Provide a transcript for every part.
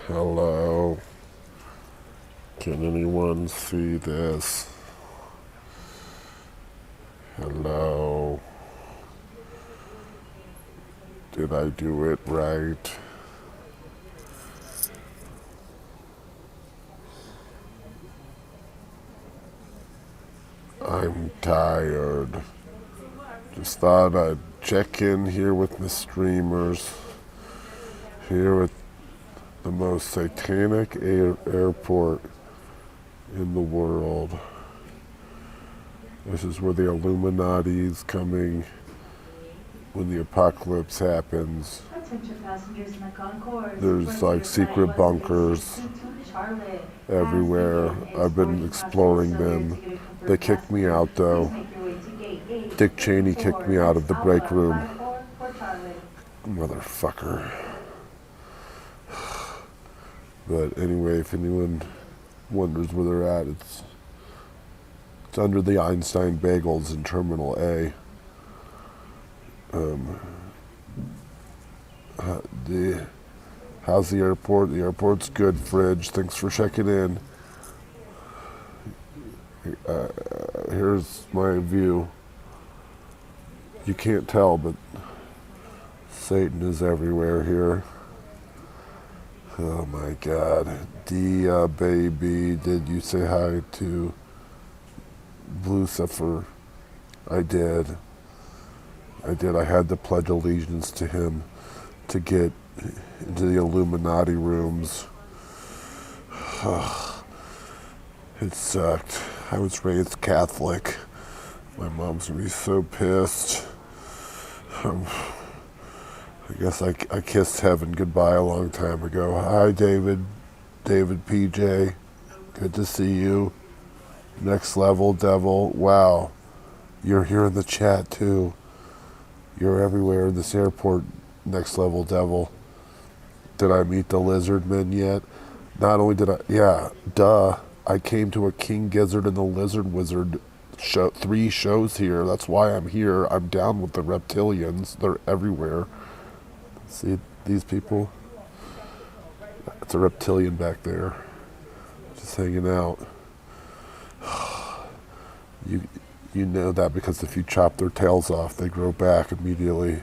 Hello. Can anyone see this? Hello. Did I do it right? I'm tired. Just thought I'd check in here with the streamers. Here at the most satanic airport in the world. This is where the Illuminati's coming when the apocalypse happens. There's like secret bunkers everywhere. I've been exploring them. They kicked me out though. Dick Cheney kicked me out of the break room. Motherfucker. But anyway, if anyone wonders where they're at, it's under the Einstein Bagels in Terminal A. How's the airport? The airport's good, Fridge. Thanks for checking in. Here's my view. You can't tell, but Satan is everywhere here. Oh my God. Dia, baby, did you say hi to Lucifer? I did. I had to pledge allegiance to him to get into the Illuminati rooms. It sucked. I was raised Catholic. My mom's gonna be so pissed. I guess I kissed heaven goodbye a long time ago. Hi, David PJ. Good to see you. Next level, devil. Wow. You're here in the chat, too. You're everywhere in this airport, next level, devil. Did I meet the lizard men yet? Not only did I... Yeah, duh. I came to a King Gizzard and the Lizard Wizard show, 3 shows here. That's why I'm here. I'm down with the reptilians. They're everywhere. See these people? It's a reptilian back there. Just hanging out. You know that because if you chop their tails off, they grow back immediately.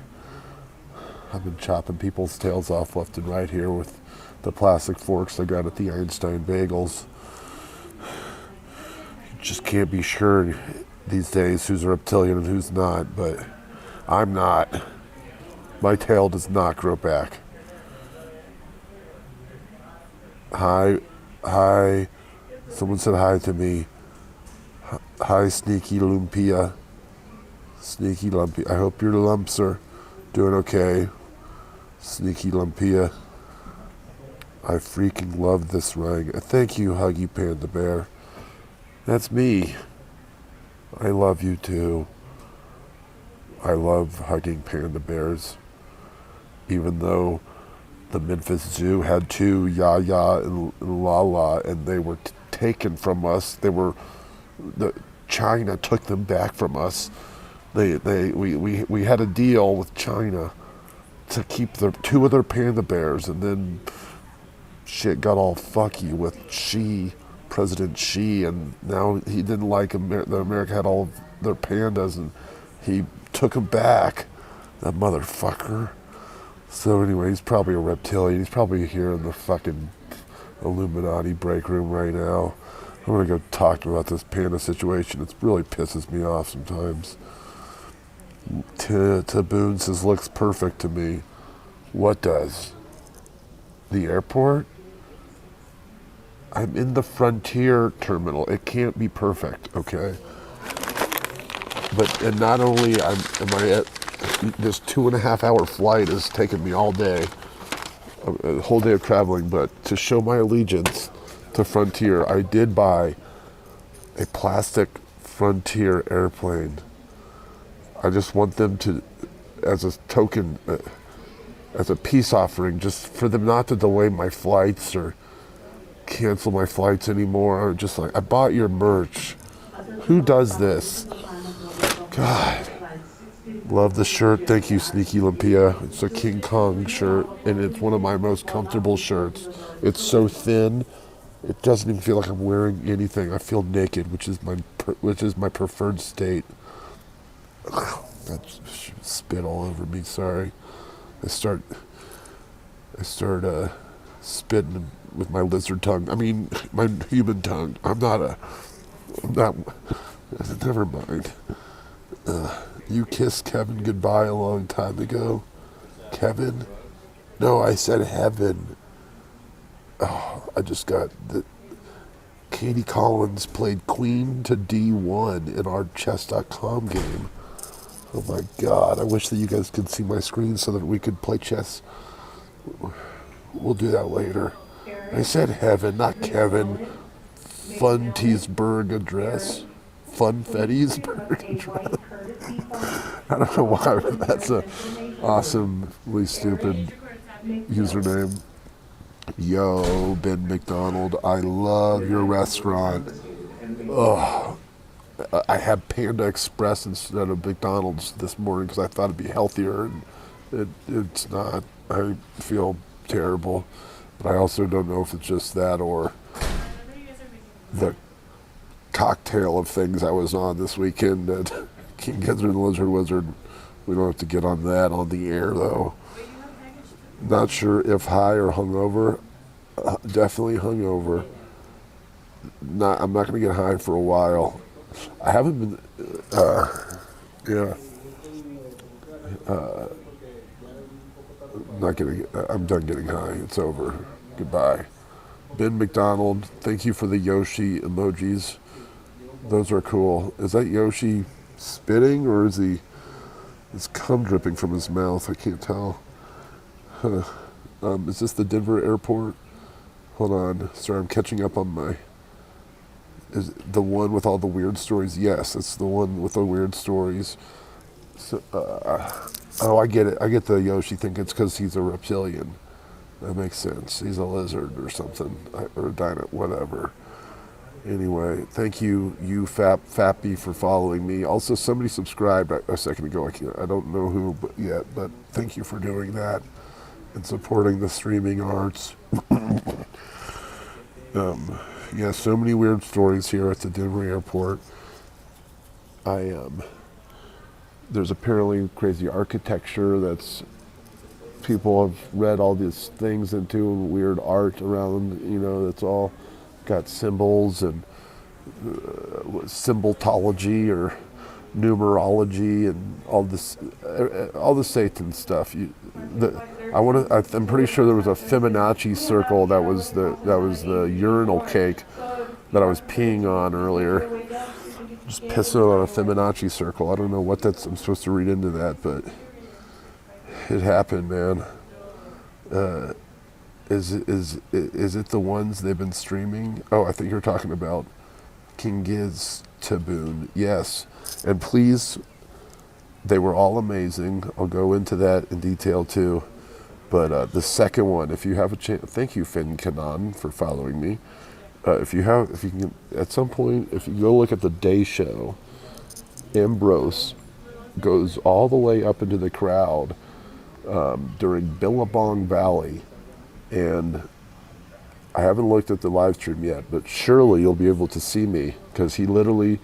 I've been chopping people's tails off left and right here with the plastic forks I got at the Einstein Bagels. You just can't be sure these days who's a reptilian and who's not, but I'm not. My tail does not grow back. Hi. Someone said hi to me. Hi, Sneaky Lumpia. Sneaky Lumpy. I hope your lumps are doing okay. Sneaky Lumpia. I freaking love this ring. Thank you, Huggy Panda Bear. That's me. I love you too. I love hugging panda bears. Even though the Memphis Zoo had 2, Yaya and Lala, and they were taken from us. China took them back from us. We had a deal with China to keep 2 of their panda bears, and then shit got all fucky with President Xi, and now he didn't like America had all of their pandas, and he took them back. That motherfucker. So anyway, he's probably a reptilian. He's probably here in the fucking Illuminati break room right now. I'm gonna go talk to him about this panda situation. It really pisses me off sometimes. Taboon says, looks perfect to me. What does? The airport? I'm in the Frontier terminal. It can't be perfect, okay? And not only am I at this 2.5 hour flight has taken me all day, a whole day of traveling, but to show my allegiance to Frontier, I did buy a plastic Frontier airplane. I just want them to, as a token, as a peace offering, just for them not to delay my flights or cancel my flights anymore. Just like, I bought your merch. Who does this? God. Love the shirt. Thank you, Sneaky Olympia. It's a King Kong shirt, and it's one of my most comfortable shirts. It's so thin, it doesn't even feel like I'm wearing anything. I feel naked, which is my preferred state. That spit all over me. Sorry. I start spitting with my lizard tongue. I mean, my human tongue. I'm not. Never mind. You kissed Kevin goodbye a long time ago. Kevin? No, I said heaven. Oh, I just got the. Katie Collins played Queen to D1 in our chess.com game. Oh my God, I wish that you guys could see my screen so that we could play chess. We'll do that later. I said heaven, not Kevin. Funtiesburg address. Funfettiesburg address. I don't know why, but that's a awesomely stupid username. Yo, Ben McDonald, I love your restaurant. Oh, I had Panda Express instead of McDonald's this morning because I thought it'd be healthier, and it's not. I feel terrible, but I also don't know if it's just that or the cocktail of things I was on this weekend at King Gizzard and the Lizard Wizard. We don't have to get on that on the air, though. Not sure if high or hungover. Definitely hungover. I'm not going to get high for a while. I haven't been. Not getting. I'm done getting high. It's over. Goodbye. Ben McDonald, thank you for the Yoshi emojis. Those are cool. Is that Yoshi spitting or is cum dripping from his mouth? I can't tell. Is this the Denver airport? Hold on. Sorry, I'm catching up on my... Is it the one with all the weird stories? Yes, it's the one with the weird stories. So, oh, I get it. I get the Yoshi thing. It's because he's a reptilian. That makes sense. He's a lizard or something. Or a dino, whatever. Anyway, thank you, Fappy, for following me. Also, somebody subscribed a second ago. I don't know who yet, but thank you for doing that and supporting the streaming arts. Yeah, so many weird stories here at the Denver airport. There's apparently crazy architecture that's people have read all these things into, and weird art around, that's all got symbols and symbolology or numerology and all the Satan stuff. I'm pretty sure there was a Fibonacci circle that was the urinal cake that I was peeing on earlier. Just pissing on a Fibonacci circle. I don't know what I'm supposed to read into that, but it happened, man. Is it the ones they've been streaming? Oh, I think you're talking about King Giz Taboon. Yes, and please, they were all amazing. I'll go into that in detail too. But the second one, if you have a chance, thank you, Finn Kanan, for following me. If you can, at some point, if you go look at the day show, Ambrose goes all the way up into the crowd during Billabong Valley, and I haven't looked at the live stream yet, but surely you'll be able to see me, because he literally,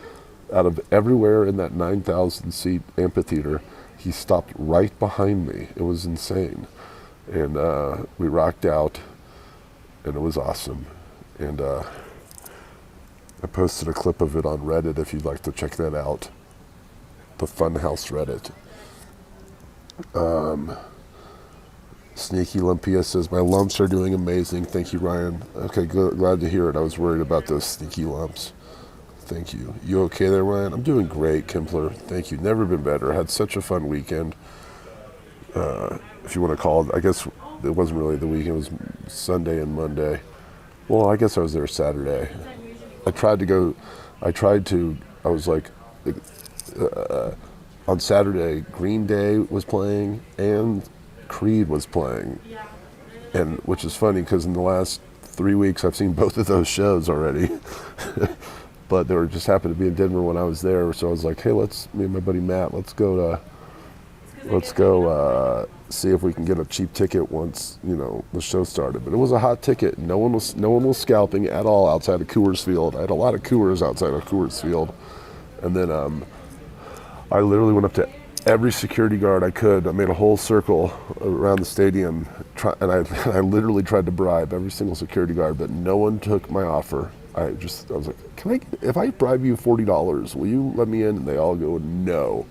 out of everywhere in that 9,000 seat amphitheater, he stopped right behind me. It was insane. And we rocked out, and it was awesome. And I posted a clip of it on Reddit if you'd like to check that out. The Funhouse Reddit. Sneaky Olympia says, my lumps are doing amazing. Thank you, Ryan. Okay, good. Glad to hear it. I was worried about those sneaky lumps. Thank you. You okay there, Ryan? I'm doing great, Kimpler. Thank you. Never been better. Had such a fun weekend. If you want to call it, I guess it wasn't really the weekend. It was Sunday and Monday. Well, I guess I was there Saturday. I was like, on Saturday, Green Day was playing and Creed was playing. And which is funny because in the last 3 weeks I've seen both of those shows already. But they just happened to be in Denver when I was there. So I was like, hey, me and my buddy Matt, let's go to let's go see if we can get a cheap ticket once the show started. But it was a hot ticket. No one was scalping at all outside of Coors Field. I had a lot of Coors outside of Coors Field, and then I literally went up to every security guard I could. I made a whole circle around the stadium, and I literally tried to bribe every single security guard, but no one took my offer. I was like, if I bribe you $40, will you let me in? And they all go, no.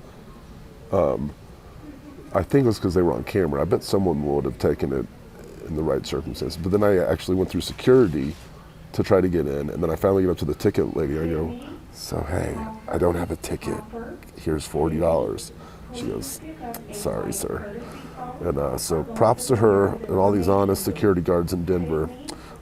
I think it was because they were on camera. I bet someone would have taken it in the right circumstances. But then I actually went through security to try to get in, and then I finally get up to the ticket lady. I go, so hey, I don't have a ticket. Here's $40. She goes, sorry, sir. And so props to her and all these honest security guards in Denver.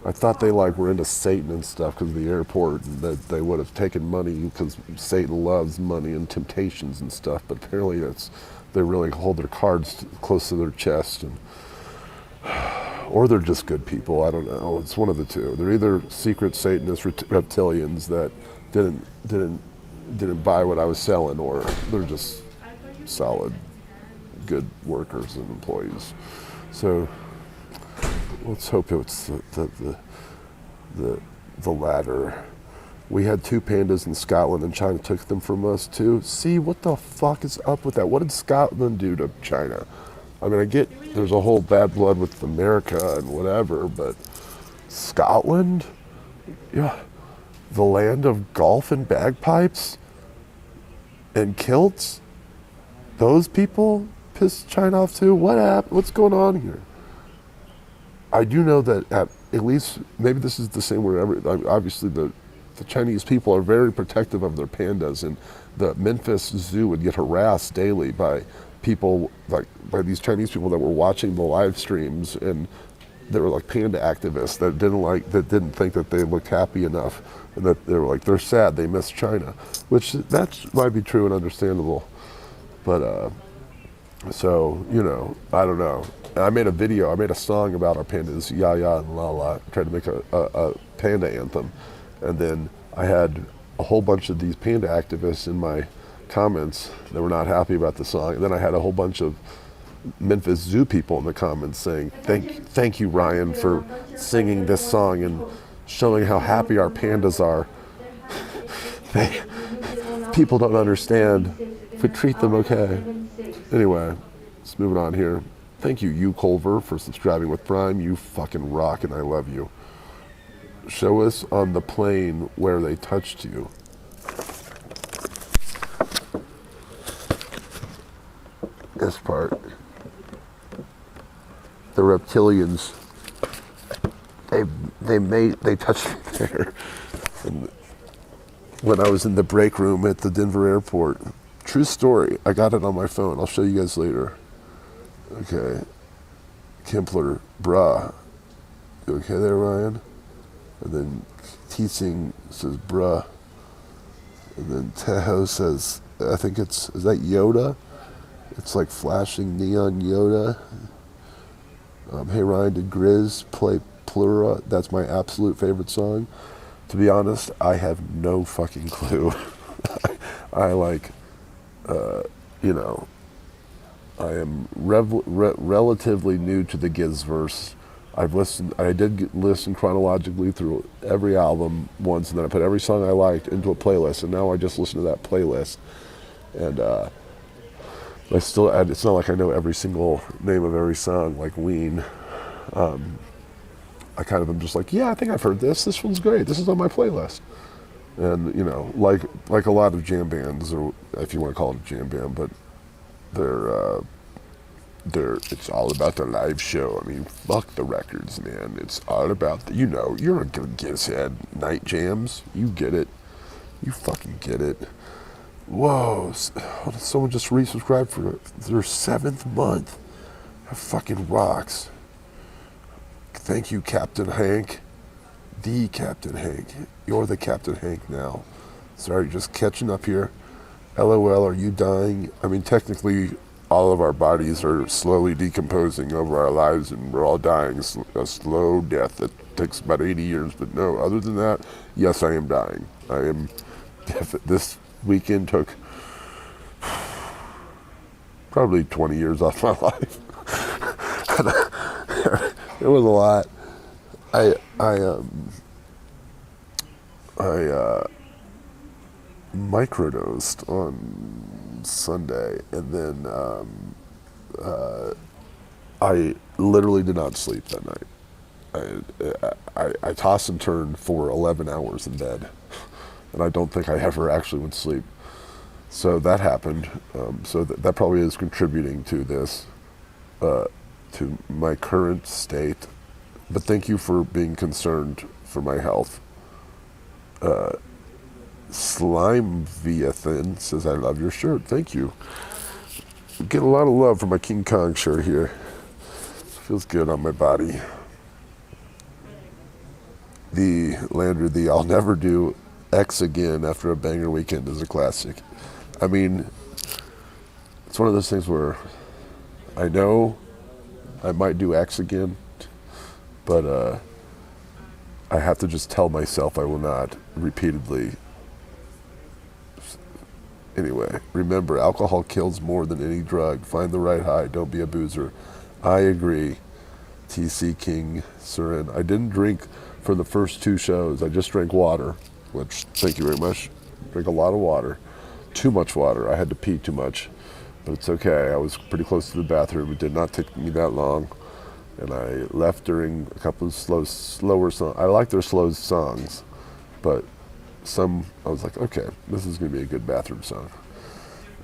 I thought they were into Satan and stuff because of the airport, and that they would have taken money because Satan loves money and temptations and stuff. But apparently they really hold their cards close to their chest, or they're just good people. I don't know. It's one of the two. They're either secret Satanist reptilians that didn't buy what I was selling, or they're just solid, good workers and employees. So let's hope it's the latter. We had 2 pandas in Scotland, and China took them from us too. See, what the fuck is up with that? What did Scotland do to China? I mean, I get there's a whole bad blood with America and whatever, but Scotland? Yeah, the land of golf and bagpipes and kilts? Those people pissed China off too? What happened? What's going on here? I do know that at least, maybe this is the same wherever, obviously the Chinese people are very protective of their pandas, and the Memphis Zoo would get harassed daily by people, by these Chinese people that were watching the live streams, and they were panda activists that didn't think that they looked happy enough, and that they were they're sad, they miss China, which that might be true and understandable. But so I don't know. I made a song about our pandas, Ya Ya and La La. Tried to make a panda anthem, and then I had a whole bunch of these panda activists in my comments that were not happy about the song. And then I had a whole bunch of Memphis Zoo people in the comments saying, "Thank you, Ryan, for singing this song and showing how happy our pandas are. People don't understand. If we treat them okay." Anyway, let's move on here. Thank you, Culver, for subscribing with Prime. You fucking rock, and I love you. Show us on the plane where they touched you. This part. The reptilians. They touched me there. And when I was in the break room at the Denver airport. True story. I got it on my phone. I'll show you guys later. Okay. Kempler, bruh. You okay there, Ryan? And then Teaching says, bruh. And then Tejo says, I think is that Yoda? It's flashing neon Yoda. Hey Ryan, did Grizz play Plura? That's my absolute favorite song. To be honest, I have no fucking clue. I am relatively new to the Gizverse. I did listen chronologically through every album once, and then I put every song I liked into a playlist, and now I just listen to that playlist. And it's not like I know every single name of every song like Ween. I kind of am just yeah, I think I've heard this. This one's great. This is on my playlist. And like a lot of jam bands, or if you want to call it a jam band, but it's all about the live show. I mean, fuck the records, man. It's all about you're a good Gizhead. Night jams, you get it. You fucking get it. Whoa, someone just resubscribed for their 7th month. That fucking rocks. Thank you, Captain Hank. The Captain Hank. You're the Captain Hank now. Sorry, just catching up here. LOL, are you dying? I mean, technically, all of our bodies are slowly decomposing over our lives, and we're all dying a slow death that takes about 80 years. But no, other than that, yes, I am dying. I am. This weekend took probably 20 years off my life. It was a lot. I microdosed on Sunday, and then I literally did not sleep that night. I tossed and turned for 11 hours in bed, and I don't think I ever actually went to sleep. So that happened. So that probably is contributing to this, to my current state. But thank you for being concerned for my health. Slime Via Thin says, I love your shirt. Thank you. Get a lot of love for my King Kong shirt here. Feels good on my body. The Landry, I'll never do X again after a banger weekend is a classic. I mean, it's one of those things where I know I might do X again, but I have to just tell myself I will not repeatedly. Anyway, remember, alcohol kills more than any drug. Find the right high. Don't be a boozer. I agree. TC King Surin. I didn't drink for the first 2 shows. I just drank water, which, thank you very much. Drink a lot of water. Too much water. I had to pee too much, but it's okay. I was pretty close to the bathroom. It did not take me that long, and I left during a couple of slower songs. I like their slow songs, but some I was like, okay, this is going to be a good bathroom song.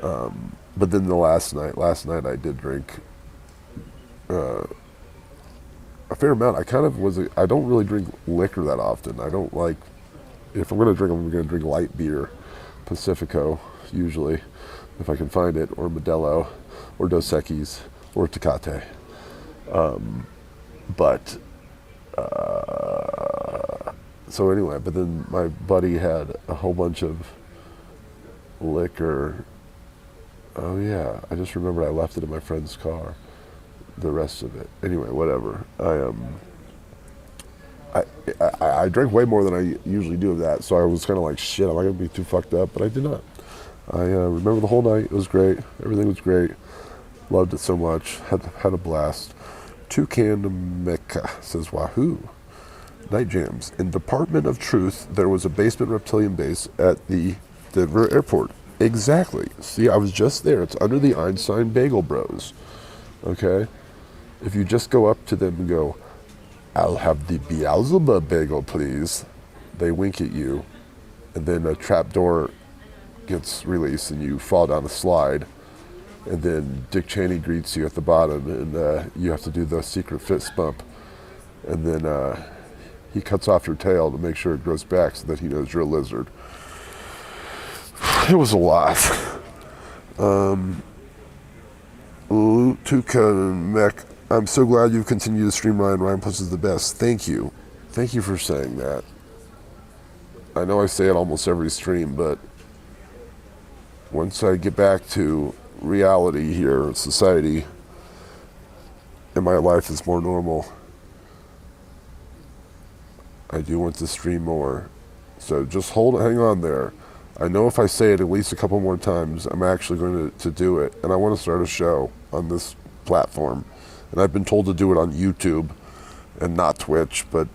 But then the last night I did drink a fair amount. I don't really drink liquor that often. I don't like, if I'm going to drink, I'm going to drink light beer, Pacifico, usually, if I can find it, or Modelo, or Dos Equis, or Tecate. So anyway, but then my buddy had a whole bunch of liquor. Oh yeah, I just remember I left it in my friend's car, the rest of it. Anyway, whatever. I drank way more than I usually do of that, so I was kind of like, shit, am I going to be too fucked up? But I did not. I remember the whole night. It was great. Everything was great. Loved it so much. Had a blast. Toucan Mecca says, wahoo. Night jams. In Department of Truth, there was a basement reptilian base at the Denver airport. Exactly. See, I was just there. It's under the Einstein Bagel Bros. Okay? If you just go up to them and go, I'll have the Beelzebub bagel, please. They wink at you, and then a trap door gets released and you fall down a slide, and then Dick Cheney greets you at the bottom, and you have to do the secret fist bump, and then he cuts off your tail to make sure it grows back so that he knows you're a lizard. It was a lot. Toucan Mech, I'm so glad you've continued to stream Ryan. Ryan Plus is the best. Thank you. Thank you for saying that. I know I say it almost every stream, but once I get back to reality here, society, and my life is more normal, I do want to stream more. So just hang on there. I know if I say it at least a couple more times, I'm actually going to do it. And I want to start a show on this platform. And I've been told to do it on YouTube and not Twitch, but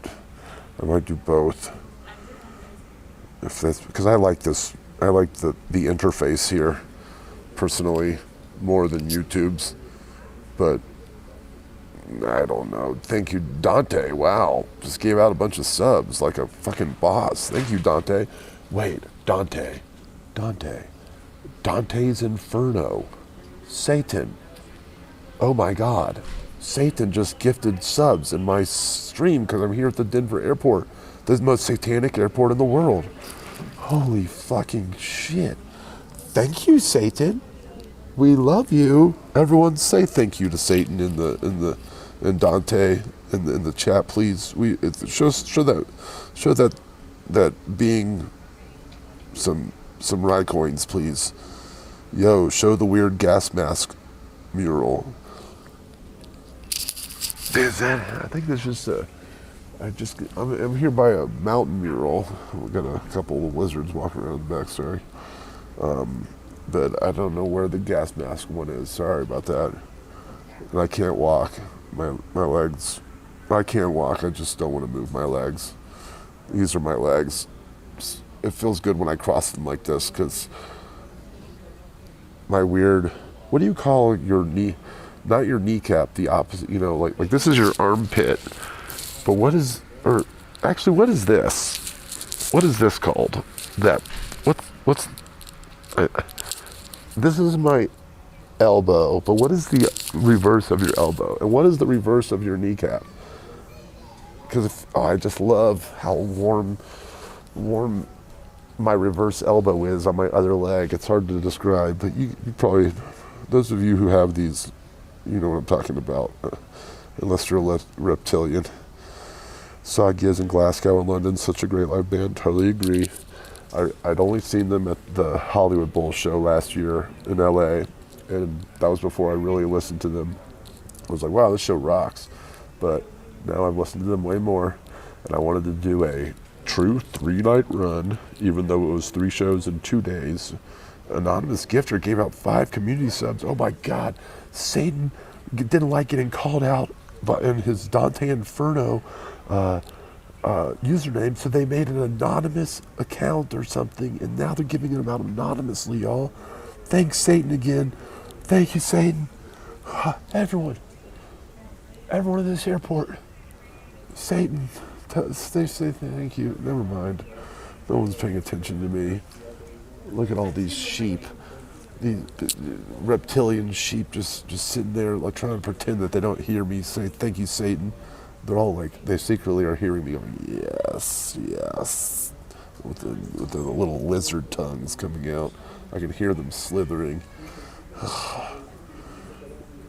I might do both. If that's because I like this. I like the interface here, personally, more than YouTube's. But I don't know. Thank you, Dante. Wow. Just gave out a bunch of subs like a fucking boss. Thank you, Dante. Wait, Dante. Dante's Inferno. Satan. Oh my God. Satan just gifted subs in my stream because I'm here at the Denver airport. The most satanic airport in the world. Holy fucking shit. Thank you, Satan. We love you. Everyone say thank you to Satan in Dante in the chat, please. Show that being some ride coins, please. Yo, show the weird gas mask mural. Is that? I think there's just I'm here by a mountain mural. We got a couple of lizards walking around the back. Sorry. but I don't know where the gas mask one is. Sorry about that. And I can't walk. My legs. I can't walk. I just don't want to move my legs. These are my legs. It feels good when I cross them like this because my weird. What do you call your knee? Not your kneecap. The opposite. You know, like this is your armpit. But what is? Or actually, what is this? What is this called? That. What's? This is my elbow, but what is the reverse of your elbow? And what is the reverse of your kneecap? Because I just love how warm my reverse elbow is on my other leg. It's hard to describe, but you probably, those of you who have these, you know what I'm talking about, unless you're a reptilian. Saw Giz in Glasgow and London, such a great live band, totally agree. I'd only seen them at the Hollywood Bowl show last year in LA, and that was before I really listened to them. I was like, wow, this show rocks. But now I've listened to them way more, and I wanted to do a true 3-night run, even though it was 3 shows in 2 days. Anonymous Gifter gave out 5 community subs. Oh my God, Satan didn't like getting called out in his Dante Inferno username, so they made an anonymous account or something, and now they're giving it out anonymously, y'all. Thanks, Satan, again. Thank you, Satan. Everyone in this airport. Satan, say thank you. Never mind. No one's paying attention to me. Look at all these sheep. These reptilian sheep just sitting there like trying to pretend that they don't hear me say thank you, Satan. They're all like, they secretly are hearing me going, yes, yes, with the little lizard tongues coming out. I can hear them slithering.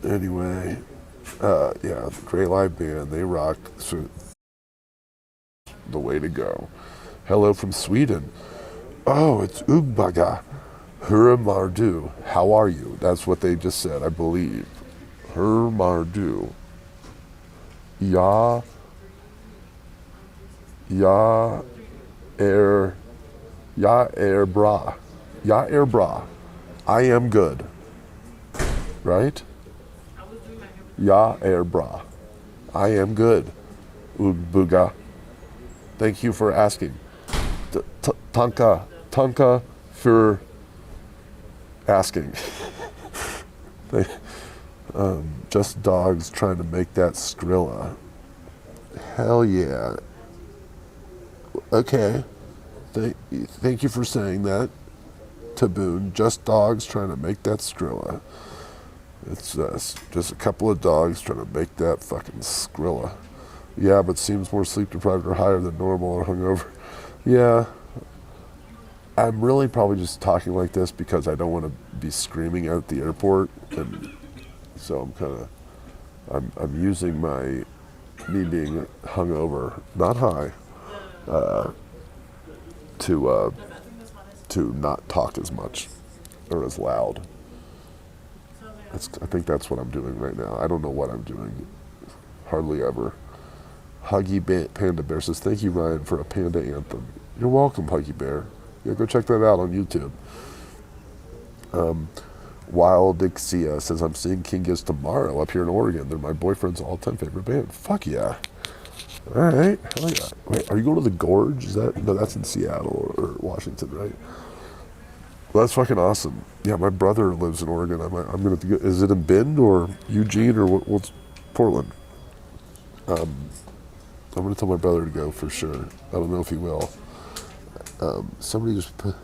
Anyway, yeah, great live band, they rock. So, the way to go. Hello from Sweden. Oh, it's Ugbaga. Hurra Mardu. How are you? That's what they just said, I believe. Hurra Mardu. Ya air bra. I am good. Right? Ya air bra. I am good. Ugbuga. Thank you for asking. Tanka for asking. Just dogs trying to make that Skrilla. Hell yeah. Okay. Thank you for saying that, Taboon. Just dogs trying to make that Skrilla. It's just a couple of dogs trying to make that fucking Skrilla. Yeah, but seems more sleep deprived or higher than normal or hungover. Yeah. I'm really probably just talking like this because I don't want to be screaming at the airport, and so I'm using me being hungover, not high, to not talk as much or as loud. I think that's what I'm doing right now. I don't know what I'm doing, hardly ever. Huggy Panda Bear says, thank you, Ryan, for a panda anthem. You're welcome, Huggy Bear. Yeah, go check that out on YouTube. Wild Ixia says, I'm seeing King Giz tomorrow up here in Oregon. They're my boyfriend's all-time favorite band. Fuck yeah. All right. Hell yeah. Wait, are you going to the Gorge? No, that's in Seattle or Washington, right? Well, that's fucking awesome. Yeah, my brother lives in Oregon. I'm going to go. Is it in Bend or Eugene or what's Portland? I'm going to tell my brother to go for sure. I don't know if he will. Somebody just put...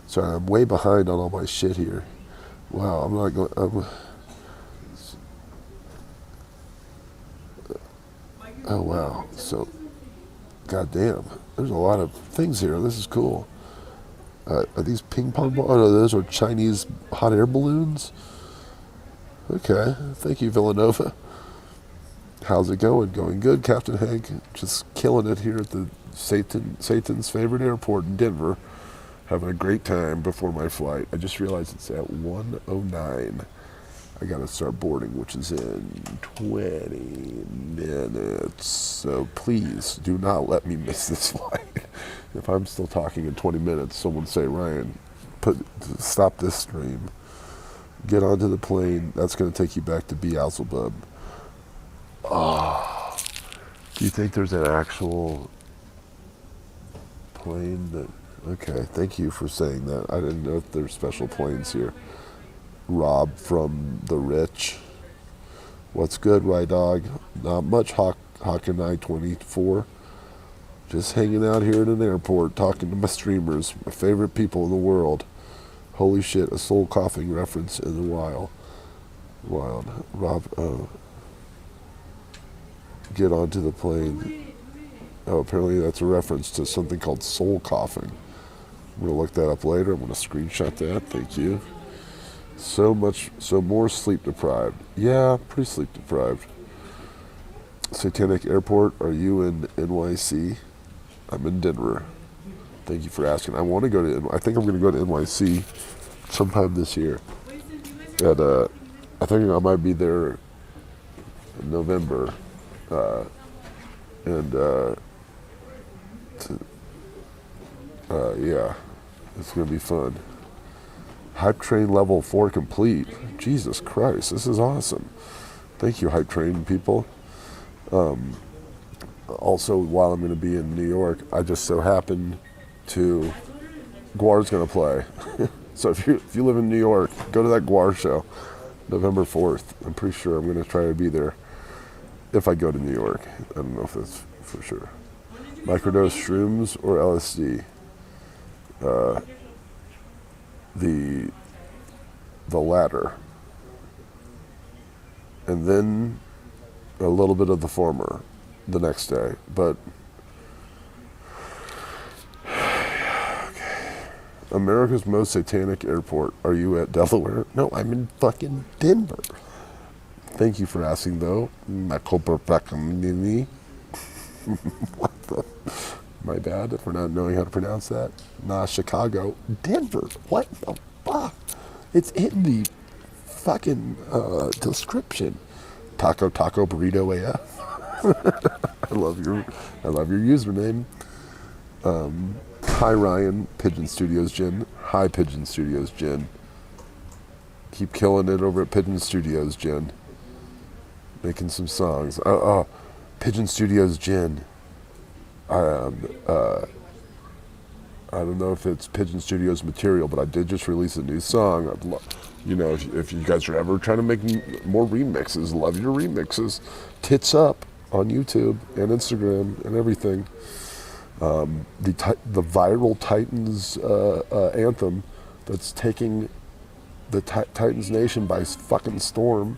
Sorry, I'm way behind on all my shit here. Wow, I'm not going... Oh, wow. So, goddamn. There's a lot of things here. This is cool. Are these ping pong balls? Oh, no, those are Chinese hot air balloons? Okay. Thank you, Villanova. How's it going? Going good, Captain Hank. Just killing it here at the Satan's favorite airport in Denver. Having a great time before my flight. I just realized it's at 1:09. I gotta start boarding, which is in 20 minutes. So please do not let me miss this flight. If I'm still talking in 20 minutes, someone say, Ryan, stop this stream. Get onto the plane. That's going to take you back to Beelzebub. Oh, do you think there's an actual plane that... Okay, thank you for saying that. I didn't know if there's special planes here. Rob from The Rich. What's good, Rye Dog? Not much, Hawk and I 24. Just hanging out here at an airport, talking to my streamers, my favorite people in the world. Holy shit, a soul coughing reference in a while. Wild. Rob, get onto the plane. Oh, apparently that's a reference to something called soul coughing. I'm gonna look that up later. I'm gonna screenshot that. Thank you. So more sleep deprived. Yeah, pretty sleep deprived. Satanic Airport, are you in NYC? I'm in Denver. Thank you for asking. I want to go to, I think I'm going to go to NYC sometime this year. I think I might be there in November. Yeah, it's going to be fun. Hype Train level 4 complete. Jesus Christ, this is awesome. Thank you, Hype Train people. Also, while I'm going to be in New York, I just so happen to... Guar's going to play. So if you live in New York, go to that Guar show, November 4th. I'm pretty sure I'm going to try to be there if I go to New York. I don't know if that's for sure. Microdose shrooms or LSD? The latter. And then a little bit of the former the next day. But okay. America's most satanic airport. Are you at Delaware? No, I'm in fucking Denver. Thank you for asking, though. What the? My bad for not knowing how to pronounce that. Nah, Chicago. Denver. What the fuck? It's in the fucking description. Taco burrito AF. I love your username. Hi Ryan, Pigeon Studios Jen. Hi Pigeon Studios Jen. Keep killing it over at Pigeon Studios Jen. Making some songs. Pigeon Studios Jen. I don't know if it's Pigeon Studios material, but I did just release a new song. If you guys are ever trying to make more remixes, love your remixes. Tits Up on YouTube and Instagram and everything. The viral Titans anthem that's taking the Titans Nation by fucking storm.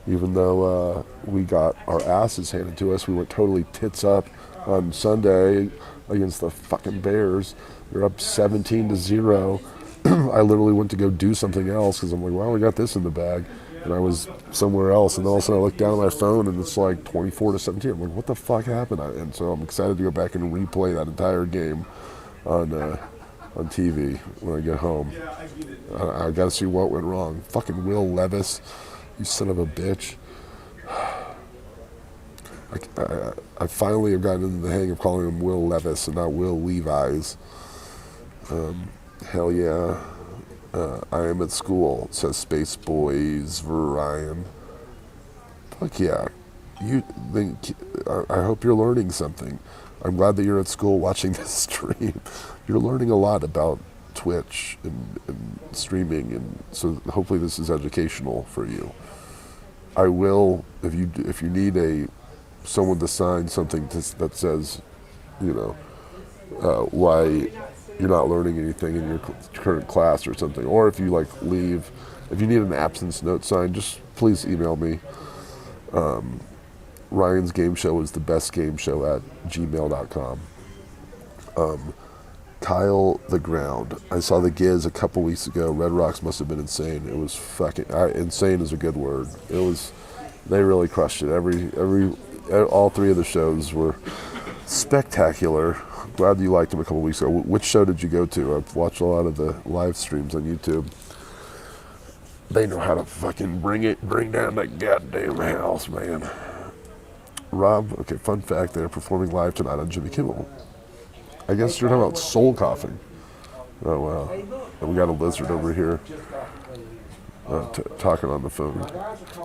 Even though we got our asses handed to us, we went totally tits up on Sunday against the fucking Bears. They're up 17-0. I literally went to go do something else because I'm like, well, we got this in the bag. And I was somewhere else. And then all of a sudden I look down at my phone and it's like 24-17. I'm like, what the fuck happened? And so I'm excited to go back and replay that entire game on TV when I get home. I got to see what went wrong. Fucking Will Levis, you son of a bitch. I finally have gotten into the hang of calling him Will Levis and not Will Levi's. Hell yeah. I am at school, says Space Boys Ryan. Fuck yeah. I hope you're learning something. I'm glad that you're at school watching this stream. You're learning a lot about Twitch and streaming, and so hopefully this is educational for you. I will, if you need someone to sign something that says, why you're not learning anything in your current class or something, or if you leave, if you need an absence note signed, just please email me. Ryan's Game Show is the best game show at gmail.com. Kyle the Ground. I saw the Giz a couple weeks ago. Red Rocks must have been insane. It was fucking insane is a good word. It was. They really crushed it. All three of the shows were spectacular. Glad you liked them a couple weeks ago. Which show did you go to? I've watched a lot of the live streams on YouTube. They know how to fucking bring down that goddamn house, man. Rob, okay, fun fact, they're performing live tonight on Jimmy Kimmel. I guess you're talking about soul coughing. Oh, wow. And we got a lizard over here talking on the phone.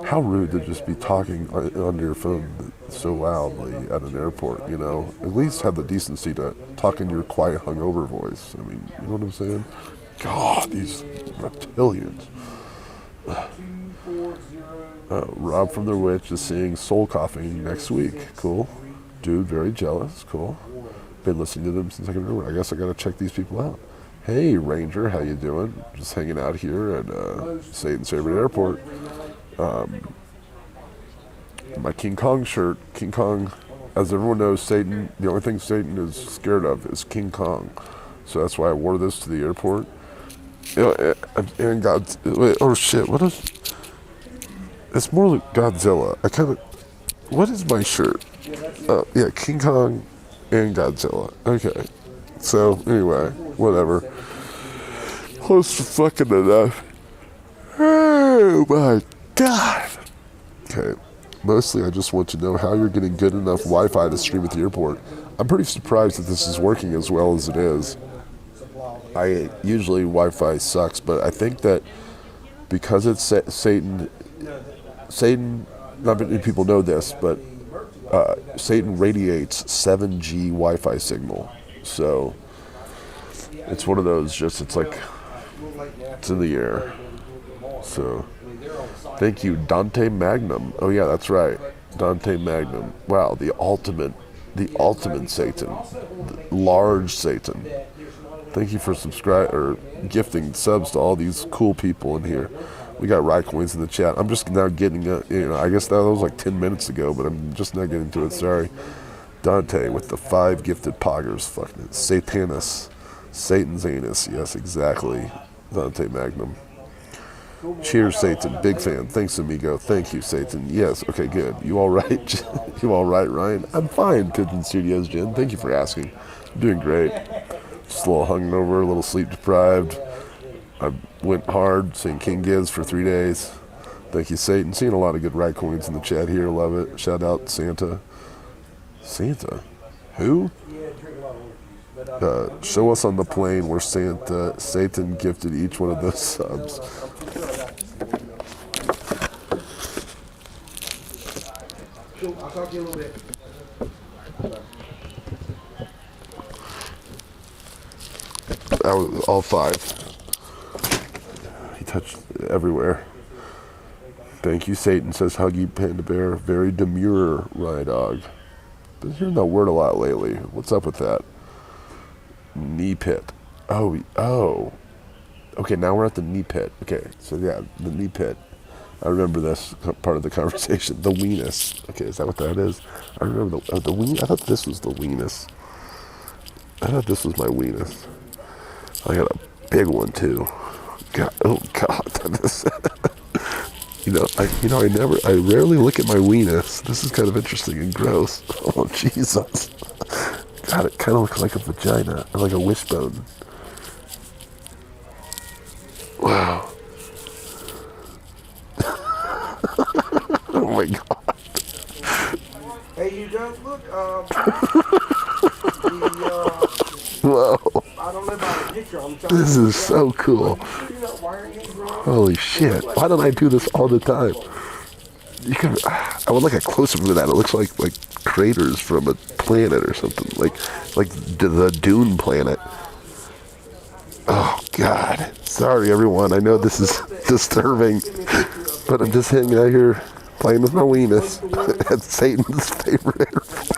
How rude to just be talking on your phone so loudly at an airport, you know? At least have the decency to talk in your quiet, hungover voice. I mean, you know what I'm saying? God, these reptilians. Rob from the Witch is seeing Soul Coughing next week. Cool. Dude, very jealous. Cool. Been listening to them since I can remember. I guess I gotta check these people out. Hey, Ranger, how you doing? Just hanging out here at Satan's favorite airport. My King Kong shirt. King Kong, as everyone knows, Satan, the only thing Satan is scared of is King Kong. So that's why I wore this to the airport. You know, and God, wait, oh shit, what is, it's more like Godzilla. I kind of, what is my shirt? Yeah, King Kong and Godzilla. Okay. So, anyway, whatever. Close to fucking enough. Oh my God. Okay. Mostly I just want to know how you're getting good enough Wi-Fi to stream at the airport. I'm pretty surprised that this is working as well as it is. Usually Wi-Fi sucks, but I think that because it's Satan, not many people know this, but Satan radiates 7G Wi-Fi signal. So it's one of those, it's like, it's in the air. So thank you, Dante Magnum. Oh yeah, that's right, Dante Magnum. Wow, the ultimate Satan, the large Satan. Thank you for gifting subs to all these cool people in here. We got Rye Coins in the chat. I'm just now getting, I guess that was like 10 minutes ago, but I'm just now getting to it, sorry. Dante with the 5 gifted poggers. Fucking Satanus. Satan's anus. Yes, exactly. Dante Magnum. Cheers, Satan. Big fan. Thanks, amigo. Thank you, Satan. Yes. Okay, good. You all right? You all right, Ryan? I'm fine, Pigeon Studios, Jen. Thank you for asking. I'm doing great. Just a little hungover, a little sleep deprived. I went hard, seeing King Giz for 3 days. Thank you, Satan. Seeing a lot of good right coins in the chat here. Love it. Shout out Santa. Santa? Who? Show us on the plane where Satan gifted each one of those subs. I'll talk to you a little bit. That was all 5. He touched everywhere. Thank you, Satan, says Huggy Panda Bear. Very demure, Rye Dog. Been hearing that word a lot lately. What's up with that? Knee pit. Oh. Okay, now we're at the knee pit. Okay, so yeah, the knee pit. I remember this part of the conversation. The weenus. Okay, is that what that is? I remember the ween. I thought this was the weenus. I thought this was my weenus. I got a big one too. God, oh God, that is. I rarely look at my weenus. This is kind of interesting and gross. Oh Jesus. God, it kind of looks like a vagina, or like a wishbone. Wow. Oh my God. Hey, you don't look, Whoa. I don't know about a picture. This is so cool. Holy shit. Why don't I do this all the time? I would like a close-up of that. It looks like craters from a planet or something. Like the Dune planet. Oh, God. Sorry, everyone. I know this is disturbing. But I'm just hanging out here playing with my weenus at Satan's favorite airport.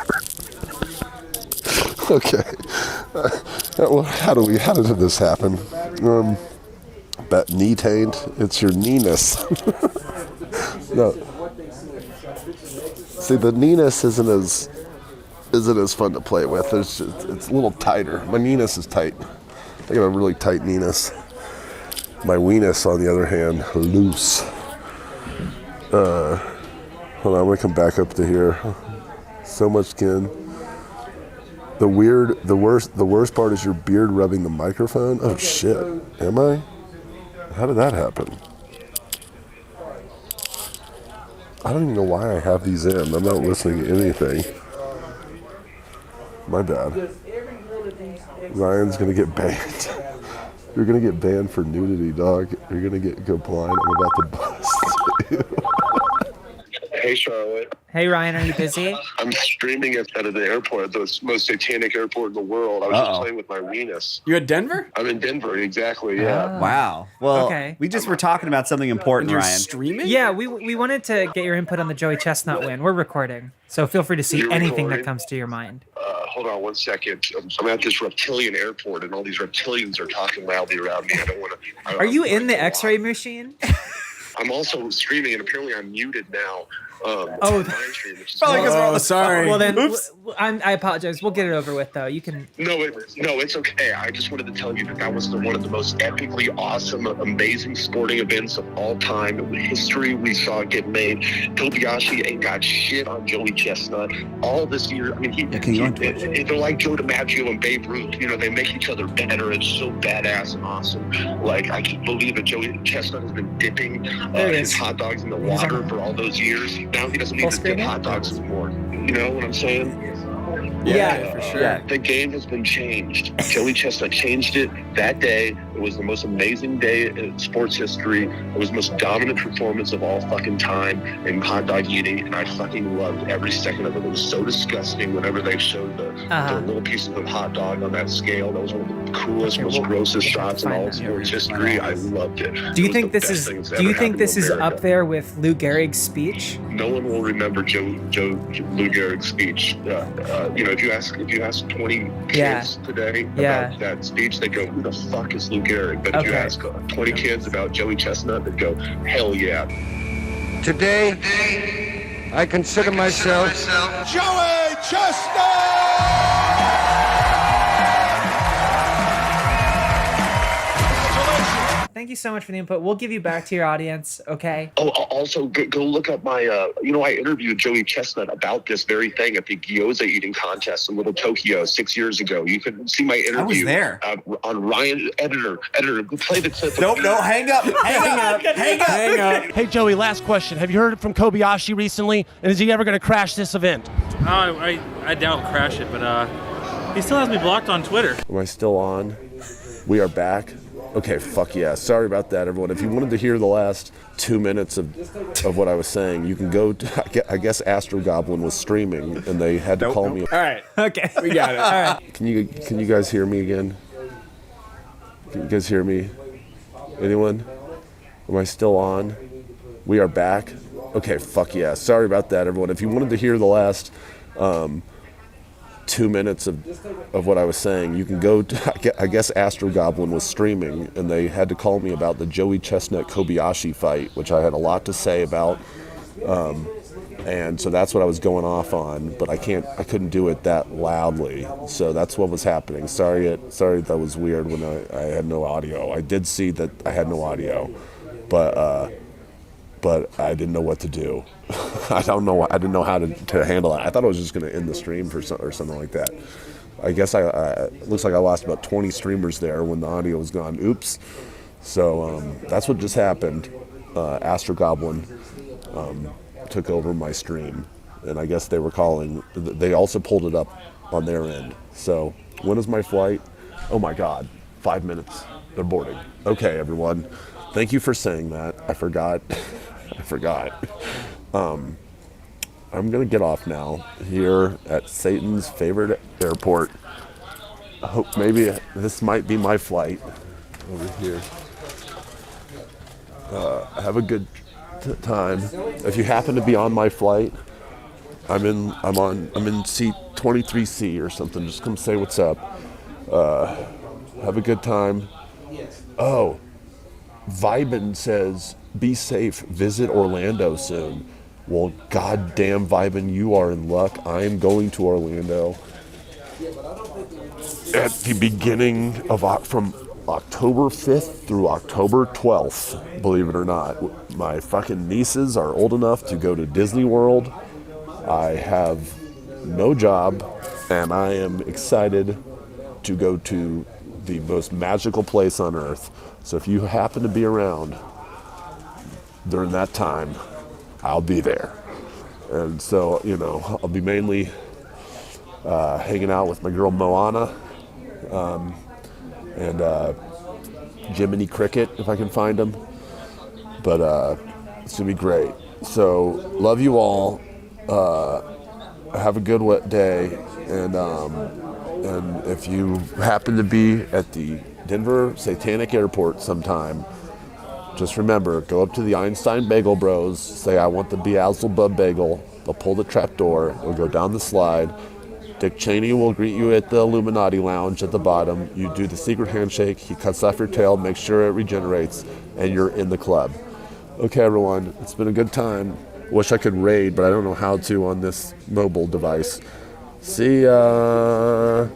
Okay. How did this happen? That knee taint. It's your kneeness. No. See, the kneeness isn't as fun to play with. It's a little tighter. My kneeness is tight. I got a really tight kneeness. My weenus, on the other hand, loose. Hold on, I'm gonna come back up to here. So much skin. The worst part is your beard rubbing the microphone. Oh shit, am I? How did that happen? I don't even know why I have these in. I'm not listening to anything. My bad. Ryan's gonna get banned. You're gonna get banned for nudity, dog. You're gonna go blind. I'm about to bust you. Hey, Charlotte. Hey, Ryan, are you busy? I'm streaming out of the airport, the most satanic airport in the world. I was just playing with my Venus. You at Denver? I'm in Denver, exactly, yeah. Wow. Well, Okay. we just were talking about something important, You're Ryan. streaming? Yeah, we wanted to get your input on the Joey Chestnut win. We're recording, so feel free to see You're anything that recording? comes to your mind. Hold on one second. I'm at this reptilian airport, and all these reptilians are talking loudly around me. I don't want to... Are you in the X-ray machine? I'm also streaming, and apparently I'm muted now. Oh. my stream, which is Probably 'cause we're on Oh, the sorry. Well then, Oops. I apologize. We'll get it over with though. You can. No, it's okay. I just wanted to tell you that was one of the most epically awesome, amazing sporting events of all time. In history we saw get made. Kobayashi ain't got shit on Joey Chestnut. All this year, I mean, they're like Joe DiMaggio and Babe Ruth. You know, they make each other better. It's so badass and awesome. Like, I can't believe that Joey Chestnut has been dipping his hot dogs in the water for all those years. Now he doesn't need to dip hot dogs anymore. You know what I'm saying? Yeah, for sure. Yeah. The game has been changed. Joey Chestnut changed it that day. It was the most amazing day in sports history. It was the most dominant performance of all fucking time in hot dog eating, and I fucking loved every second of it. It was so disgusting whenever they showed the little pieces of hot dog on that scale. That was one of the coolest, most grossest shots in all of sports history. I loved it. Do you It was think the this best is? thing that's Do ever you think happened this to is America. up there with Lou Gehrig's speech? No one will remember Lou Gehrig's speech. You know, if you ask 20 kids today about that speech, they go, "Who the fuck is Lou Gehrig?" But if you ask 20 kids about Joey Chestnut, they go, "Hell yeah!" Today, I consider myself Joey Chestnut! Thank you so much for the input. We'll give you back to your audience, okay? Oh, also go look up my. I interviewed Joey Chestnut about this very thing at the gyoza eating contest in Little Tokyo 6 years ago. You can see my interview. I was there. On Ryan. Editor, play the clip. Nope, no, hang up. Hang up. Hey, Joey, last question. Have you heard from Kobayashi recently? And is he ever going to crash this event? I doubt he'll crash it, but he still has me blocked on Twitter. Am I still on? We are back. Okay, fuck yeah. Sorry about that, everyone. If you wanted to hear the last 2 minutes of what I was saying, you can go to, I guess Astrogoblin was streaming, and they had to call me. All right. Okay. We got it. All right. Can you guys hear me again? Can you guys hear me? Anyone? Am I still on? We are back. Okay, fuck yeah. Sorry about that, everyone. If you wanted to hear the last 2 minutes of what I was saying, you can go to, I guess Astrogoblin was streaming, and they had to call me about the Joey Chestnut Kobayashi fight, which I had a lot to say about, and so that's what I was going off on, but I couldn't do it that loudly, so that's what was happening. Sorry that was weird when I had no audio. I did see that I had no audio, but I didn't know what to do. I didn't know how to handle it. I thought I was just going to end the stream or something like that. I guess it looks like I lost about 20 streamers there when the audio was gone. Oops. So that's what just happened. Astrogoblin took over my stream, and I guess they were calling. They also pulled it up on their end. So when is my flight? Oh my God, 5 minutes. They're boarding. Okay, everyone. Thank you for saying that. I forgot. I'm gonna get off now here at Satan's favorite airport. I hope maybe this might be my flight over here. Have a good time. If you happen to be on my flight, I'm in seat 23C or something. Just come say what's up. Have a good time. Oh, Vibin says, be safe, visit Orlando soon. Well, goddamn, Vibin, you are in luck. I am going to Orlando at the beginning of, from October 5th through October 12th, believe it or not. My fucking nieces are old enough to go to Disney World. I have no job, and I am excited to go to the most magical place on earth. So if you happen to be around during that time, I'll be there. And so, I'll be mainly hanging out with my girl Moana, and Jiminy Cricket if I can find him. But it's gonna be great. So love you all. Have a good day, and if you happen to be at the Denver Satanic Airport sometime, just remember, go up to the Einstein Bagel Bros, say I want the Beelzebub bagel. They'll pull the trap door. It'll go down the slide. Dick Cheney will greet you at the Illuminati Lounge at the bottom. You do the secret handshake. He cuts off your tail, makes sure it regenerates, and you're in the club. Okay, everyone, it's been a good time. Wish I could raid, but I don't know how to on this mobile device. See ya.